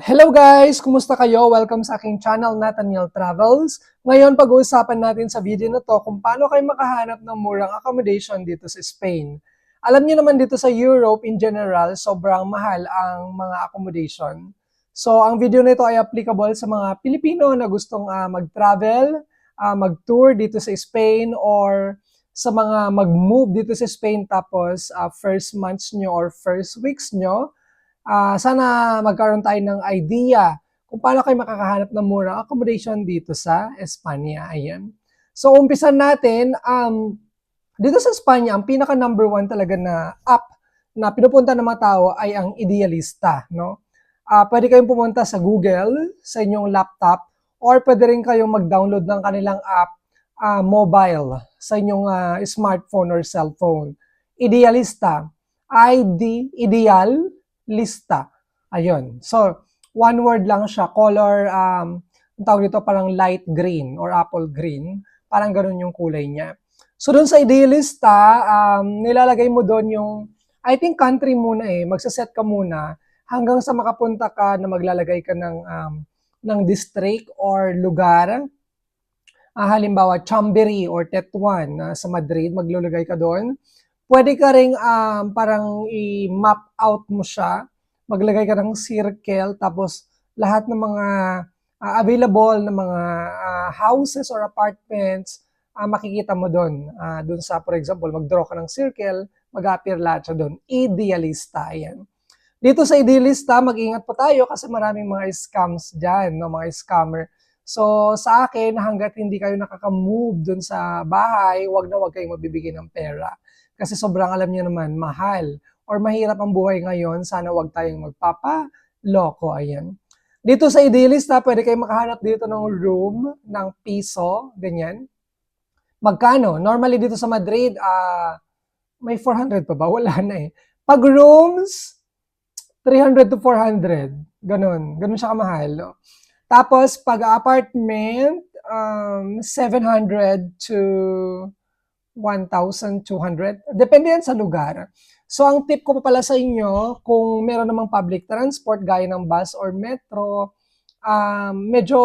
Hello guys! Kumusta kayo? Welcome sa aking channel, Nathaniel Travels. Ngayon, pag-uusapan natin sa video na to kung paano kayo makahanap ng murang accommodation dito sa Spain. Alam niyo naman dito sa Europe in general, sobrang mahal ang mga accommodation. So, ang video nito ay applicable sa mga Pilipino na gustong mag-travel, mag-tour dito sa Spain, or sa mga mag-move dito sa Spain tapos first months nyo or first weeks nyo. Sana magkaroon tayo ng idea kung paano kayo makakahanap ng murang accommodation dito sa Espanya. Ayan. So, umpisan natin. Dito sa Espanya, ang pinaka number one talaga na app na pinupunta ng mga tao ay ang Idealista. No? Pwede kayong pumunta sa Google, sa inyong laptop, or pwede rin kayong mag-download ng kanilang app mobile sa inyong smartphone or cellphone. Idealista. Ideal lista. Ayun. So, one word lang siya. Color, ang tawag dito parang light green or apple green. Parang ganun yung kulay niya. So, dun sa idealista, nilalagay mo doon yung, I think country muna magsaset ka muna hanggang sa makapunta ka na maglalagay ka ng district or lugar. Halimbawa, Chamberí or Tetuan sa Madrid, maglulagay ka doon. Pwede ka ring parang i-map out mo siya. Maglagay ka ng circle, tapos lahat ng mga available na mga houses or apartments, makikita mo doon. Doon sa, for example, mag-draw ka ng circle, mag-appear lahat siya doon. Idealista, yan. Dito sa Idealista, mag-ingat po tayo kasi maraming mga scams dyan, no? Mga scammer. So, sa akin, hanggat hindi kayo nakaka-move doon sa bahay, wag na wag kayong mabibigyan ng pera. Kasi sobrang alam niyo naman, mahal or mahirap ang buhay ngayon, sana wag tayong magpapa-loko. Ayan. Dito sa Idealista, pwede kayong makahanap dito ng room ng piso, ganyan. Magkano? Normally dito sa Madrid, may 400 pa ba? Wala na eh. Pag rooms, 300 to 400. Ganun. Ganun siya kamahal. No? Tapos, pag apartment, 700 to 1,200. Depende yan sa lugar. So, ang tip ko pa pala sa inyo, kung meron namang public transport, gaya ng bus or metro, medyo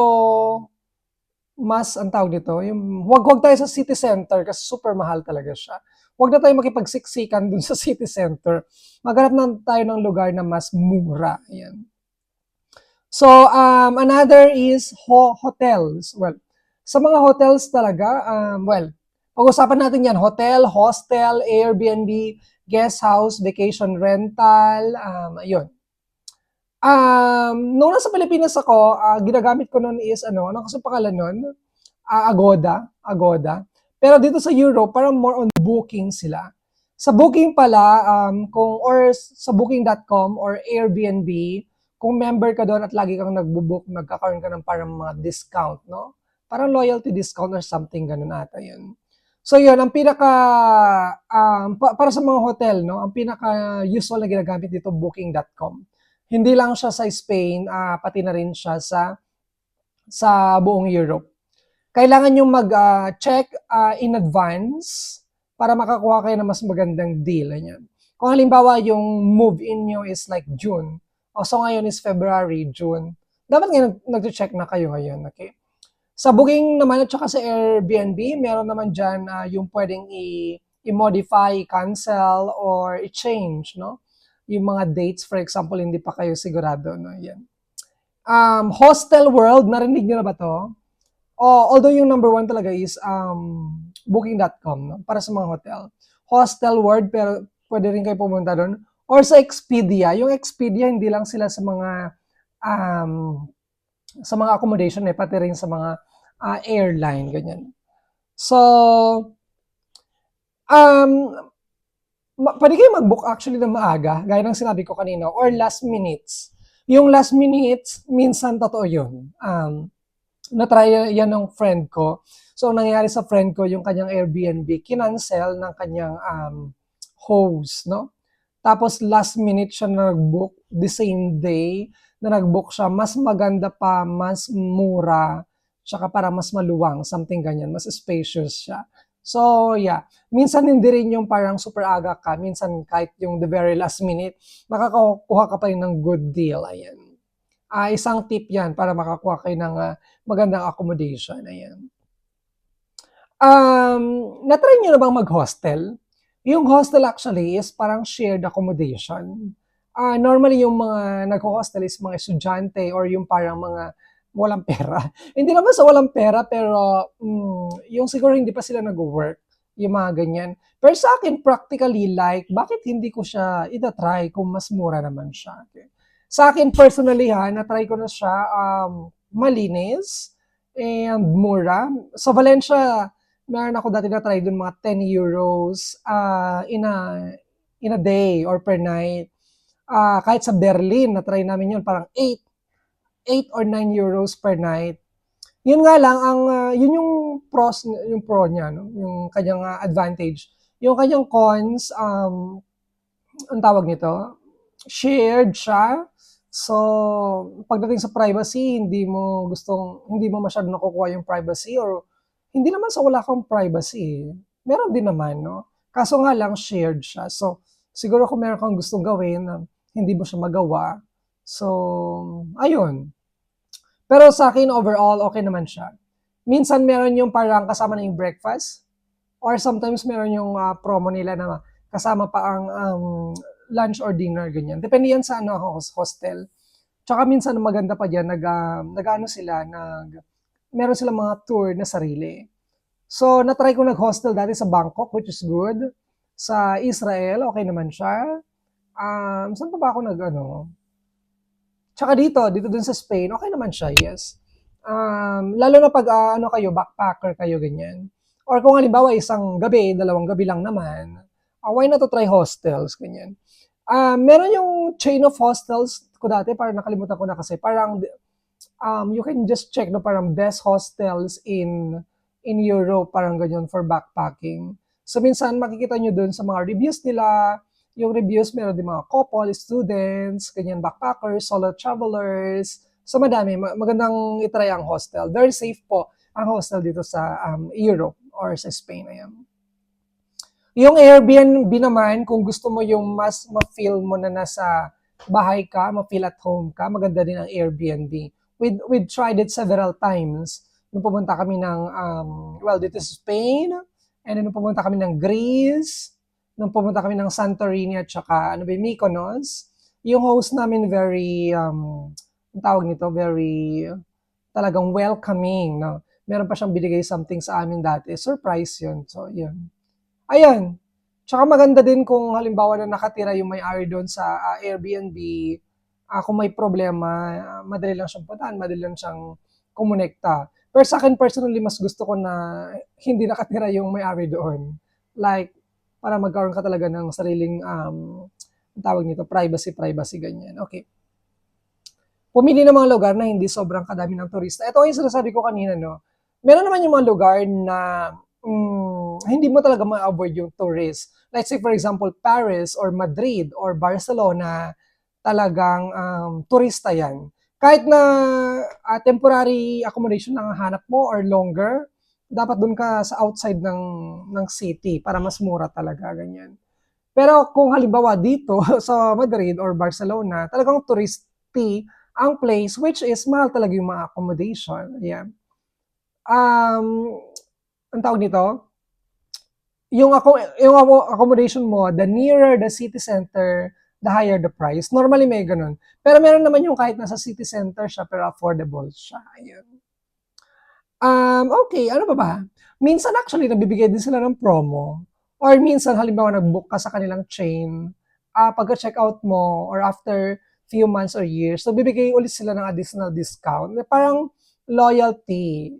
mas, ang tawag dito, yung, wag tayo sa city center kasi super mahal talaga siya. Wag na tayo makipagsiksikan dun sa city center. Maghanap na tayo ng lugar na mas mura. Ayan. So, another is hotels. Well, sa mga hotels talaga, pag-usapan natin yan, hotel, hostel, Airbnb, guest house, vacation rental, ayun. Nung nasa Pilipinas ako, ginagamit ko noon is, ano kasi pangalan nun? Agoda. Pero dito sa Europe, parang more on booking sila. Sa booking pala, or sa booking.com or Airbnb, kung member ka doon at lagi kang nagbo-book, nagkakaroon ka ng parang mga discount, no? Parang loyalty discount or something, ganun ata yun. So yun, ang pinaka, para sa mga hotel, no? Ang pinaka usual na ginagamit dito, booking.com. Hindi lang siya sa Spain, pati na rin siya sa buong Europe. Kailangan nyo mag-check in advance para makakuha kayo ng mas magandang deal. Yan. Kung halimbawa yung move-in nyo is like June, so ngayon is February, June, dapat nga nag-check na kayo ngayon. Okay? Sa booking naman at saka sa Airbnb, meron naman dyan yung pwedeng i-modify, cancel, or i-change, no? Yung mga dates, for example, hindi pa kayo sigurado, no? Yan. Hostel World, narinig nyo na ba to? Although yung number one talaga is booking.com, no? Para sa mga hotel. Hostel World, pero pwede rin kayo pumunta doon. Or sa Expedia. Yung Expedia, hindi lang sila sa mga accommodation, pati rin sa mga airline, ganyan. So, pwede kayo mag-book actually ng maaga, gaya ng sinabi ko kanina, or last minutes. Yung last minutes, minsan totoo yun. Na-try yan ng friend ko. So, nangyari sa friend ko, yung kanyang Airbnb, kinancel ng kanyang host, no? Tapos, last minute siya nag-book, the same day na nag-book siya, mas maganda pa, mas mura, tsaka para mas maluwang, something ganyan, mas spacious siya. So, yeah. Minsan hindi rin yung parang super aga ka. Minsan kahit yung the very last minute, makakakuha ka pa rin ng good deal. Ayan. Isang tip yan para makakuha kayo ng magandang accommodation. Ayan. Na-try niyo na bang mag-hostel? Yung hostel actually is parang shared accommodation. Normally yung mga nag-hostel is mga estudyante or yung parang mga walang pera. Hindi naman sa walang pera, pero yung siguro hindi pa sila nag-work, yung mga ganyan. Pero sa akin, practically, like, bakit hindi ko siya ita-try kung mas mura naman siya? Okay. Sa akin, personally na-try ko na siya, malinis and mura. Sa Valencia, meron ako dati na-try dun mga 10 euros in a day or per night. Kahit sa Berlin, na-try namin yun, parang 8 or 9 euros per night. Yun nga lang, yun yung yung pro niya, no? Yung kanyang advantage. Yung kanyang cons, ang tawag nito, shared siya. So, pagdating sa privacy, hindi mo masyado nakukuha yung privacy, or hindi naman sa wala kang privacy. Meron din naman, no? Kaso nga lang, shared siya. So, siguro kung meron kang gustong gawin, hindi mo siya magawa. So, ayun. Pero sa akin, overall, okay naman siya. Minsan meron yung parang kasama na yung breakfast, or sometimes meron yung promo nila na kasama pa ang lunch or dinner, ganyan. Depende yan sa hostel. Tsaka minsan maganda pa diyan, meron silang mga tour na sarili. So, na-try ko nag-hostel dati sa Bangkok, which is good. Sa Israel, okay naman siya. Saan pa ba ako Tsaka dito din sa Spain, okay naman siya, yes. Lalo na pag kayo, backpacker kayo, ganyan. Or kung halimbawa isang gabi, 2 gabi lang naman, why not to try hostels, ganyan. Meron yung chain of hostels ko dati, parang nakalimutan ko na kasi, parang you can just check no, parang best hostels in Europe, parang ganyan, for backpacking. So minsan makikita nyo dun sa mga reviews nila, yung reviews meron din mga couple, students, ganyan, backpackers, solo travelers. So madami, magandang itry ang hostel. Very safe po ang hostel dito sa Europe or sa Spain. Ayan. Yung Airbnb naman, kung gusto mo yung mas ma-feel mo na nasa bahay ka, ma-feel at home ka, maganda din ang Airbnb. We've tried it several times. Nung pumunta kami ng, dito sa Spain, and then nung pumunta kami ng Greece, nung pumunta kami ng Santorini at saka, Mykonos, yung host namin very, ang tawag nito, very, talagang welcoming, no? Meron pa siyang binigay something sa amin dati. Surprise yun. So, yun. Ayan. Tsaka maganda din kung halimbawa na nakatira yung may-ari doon sa Airbnb, kung may problema, madali lang siyang puntahan, madali lang siyang kumonekta. Pero sa akin personally, mas gusto ko na hindi nakatira yung may-ari doon. Like, para magkaroon ka talaga ng sariling, ang tawag nito, privacy, ganyan. Okay. Pumili ng mga lugar na hindi sobrang kadami ng turista. Ito yung sinasabi ko kanina, no? Meron naman yung mga lugar na hindi mo talaga ma-avoid yung tourist. Like say for example, Paris or Madrid or Barcelona, talagang turista yan. Kahit na temporary accommodation lang ang hanap mo or longer, dapat dun ka sa outside ng city para mas mura talaga, ganyan. Pero kung halimbawa dito sa Madrid or Barcelona, talagang touristy ang place, which is mahal talaga yung mga accommodation. Ayan. Ang tawag nito, yung accommodation mo, the nearer the city center, the higher the price. Normally may ganun. Pero meron naman yung kahit nasa city center siya, pero affordable siya. Ayan. Okay, ano pa ba? Minsan actually, nabibigay din sila ng promo. Or minsan, halimbawa, nag-book ka sa kanilang chain, pagka-checkout mo, or after few months or years, so bibigay ulit sila ng additional discount. Parang loyalty.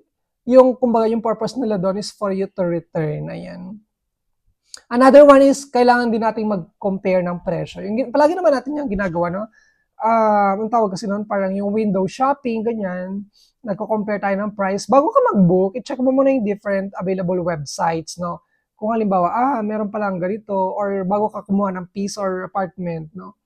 Kumbaga, yung purpose nila doon is for you to return. Ayan. Another one is, kailangan din nating mag-compare ng presyo. Palagi naman natin yung ginagawa, no? Ang tawag kasi noon, parang yung window shopping, ganyan. Nagko-compare tayo ng price. Bago ka mag-book, i-check mo muna yung different available websites, no? Kung halimbawa, meron palang ganito, or bago ka kumuha ng piece or apartment, no?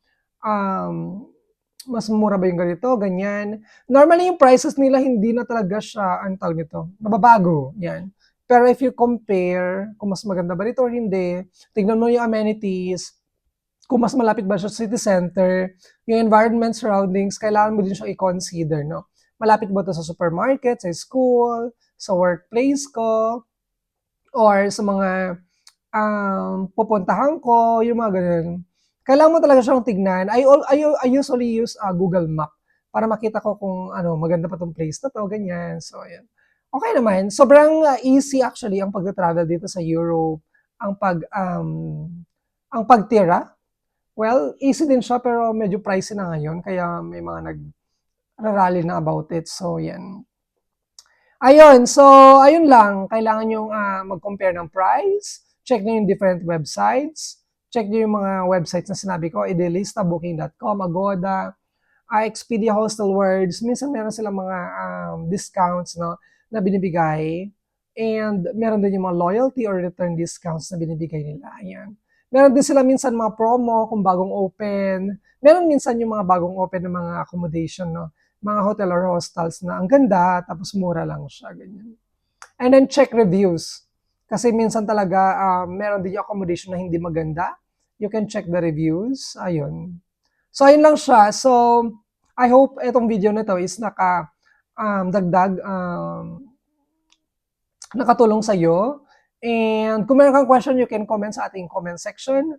Mas mura ba yung ganito, ganyan. Normally, yung prices nila, hindi na talaga siya, ang tawag nito, mababago, yan. Pero if you compare, kung mas maganda ba rito or hindi, tignan mo yung amenities, kung mas malapit ba siya sa city center, yung environment surroundings, kailangan mo din siya i-consider, no? Malapit ba ito sa supermarket, sa school, sa workplace ko, or sa mga pupuntahan ko, yung mga ganun. Kailangan mo talaga siyang tignan. I usually use Google Map para makita ko kung ano, maganda pa tong place na to, ganyan. So, ayan. Okay naman. Sobrang easy actually ang pag-travel dito sa Europe. Ang pagtira. Well, easy din siya pero medyo pricey na ngayon. Kaya may mga nag-rally na about it. So, yan. Ayun, so ayun lang, kailangan yung mag-compare ng price, check niyo yung different websites, check niyo yung mga websites na sinabi ko, Idealista, Booking.com, Agoda, Expedia, Hostelworlds, minsan meron silang mga discounts, no, na binibigay, and meron din yung mga loyalty or return discounts na binibigay nila, ayan. Meron din sila minsan mga promo kung bagong open, meron minsan yung mga bagong open ng mga accommodation, no, mga hotel or hostels na ang ganda, tapos mura lang siya, ganyan. And then check reviews. Kasi minsan talaga, meron din yung accommodation na hindi maganda. You can check the reviews. Ayun. So, ayun lang siya. So, I hope itong video na to is nakatulong sa'yo. And kung meron kang question, you can comment sa ating comment section.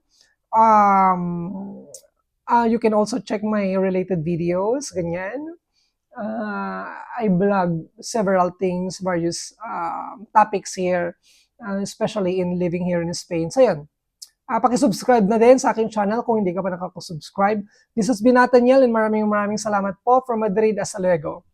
You can also check my related videos, ganyan. I blog several things, various topics here, especially in living here in Spain. So, yun. Pakisubscribe na din sa aking channel kung hindi ka pa nakakasubscribe. This has been Nathaniel and maraming salamat po from Madrid. Hasta luego.